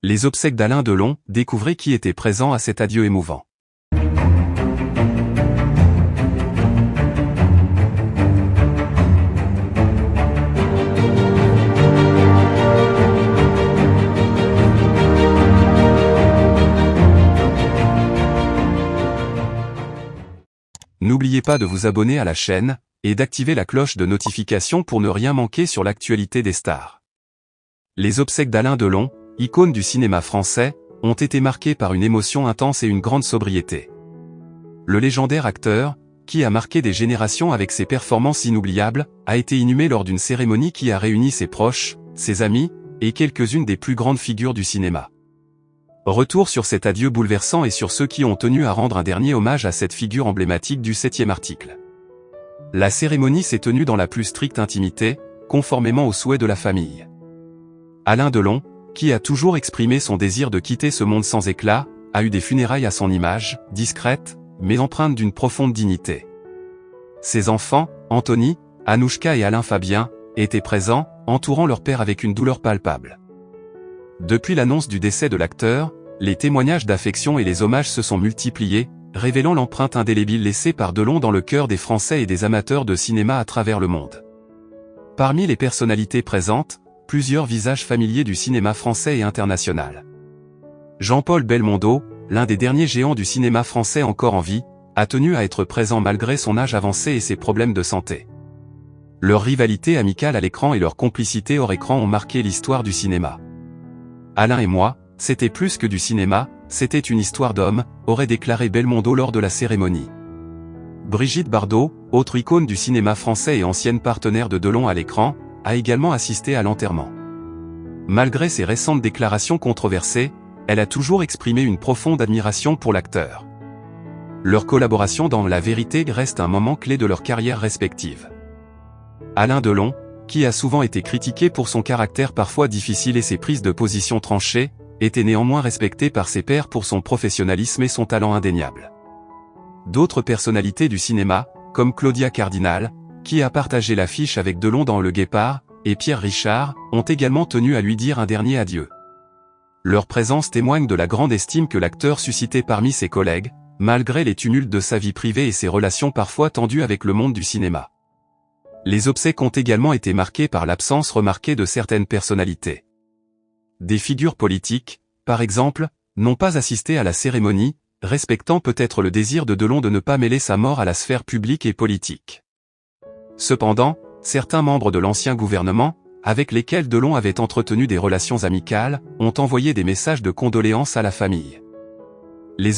Les obsèques d'Alain Delon, découvrez qui était présent à cet adieu émouvant. N'oubliez pas de vous abonner à la chaîne, et d'activer la cloche de notification pour ne rien manquer sur l'actualité des stars. Les obsèques d'Alain Delon, icône du cinéma français, ont été marquées par une émotion intense et une grande sobriété. Le légendaire acteur, qui a marqué des générations avec ses performances inoubliables, a été inhumé lors d'une cérémonie qui a réuni ses proches, ses amis, et quelques-unes des plus grandes figures du cinéma. Retour sur cet adieu bouleversant et sur ceux qui ont tenu à rendre un dernier hommage à cette figure emblématique du 7e article. La cérémonie s'est tenue dans la plus stricte intimité, conformément aux souhaits de la famille. Alain Delon, qui a toujours exprimé son désir de quitter ce monde sans éclat, a eu des funérailles à son image, discrètes, mais empreintes d'une profonde dignité. Ses enfants, Anthony, Anouchka et Alain Fabien, étaient présents, entourant leur père avec une douleur palpable. Depuis l'annonce du décès de l'acteur, les témoignages d'affection et les hommages se sont multipliés, révélant l'empreinte indélébile laissée par Delon dans le cœur des Français et des amateurs de cinéma à travers le monde. Parmi les personnalités présentes, plusieurs visages familiers du cinéma français et international. Jean-Paul Belmondo, l'un des derniers géants du cinéma français encore en vie, a tenu à être présent malgré son âge avancé et ses problèmes de santé. Leur rivalité amicale à l'écran et leur complicité hors écran ont marqué l'histoire du cinéma. Alain et moi, c'était plus que du cinéma, c'était une histoire d'homme, aurait déclaré Belmondo lors de la cérémonie. Brigitte Bardot, autre icône du cinéma français et ancienne partenaire de Delon à l'écran, a également assisté à l'enterrement. Malgré ses récentes déclarations controversées, elle a toujours exprimé une profonde admiration pour l'acteur. Leur collaboration dans La Vérité reste un moment clé de leur carrière respective. Alain Delon, qui a souvent été critiqué pour son caractère parfois difficile et ses prises de position tranchées, était néanmoins respecté par ses pairs pour son professionnalisme et son talent indéniable. D'autres personnalités du cinéma, comme Claudia Cardinal, qui a partagé l'affiche avec Delon dans Le Guépard, et Pierre Richard, ont également tenu à lui dire un dernier adieu. Leur présence témoigne de la grande estime que l'acteur suscitait parmi ses collègues, malgré les tumultes de sa vie privée et ses relations parfois tendues avec le monde du cinéma. Les obsèques ont également été marquées par l'absence remarquée de certaines personnalités. Des figures politiques, par exemple, n'ont pas assisté à la cérémonie, respectant peut-être le désir de Delon de ne pas mêler sa mort à la sphère publique et politique. Cependant, certains membres de l'ancien gouvernement, avec lesquels Delon avait entretenu des relations amicales, ont envoyé des messages de condoléances à la famille. Les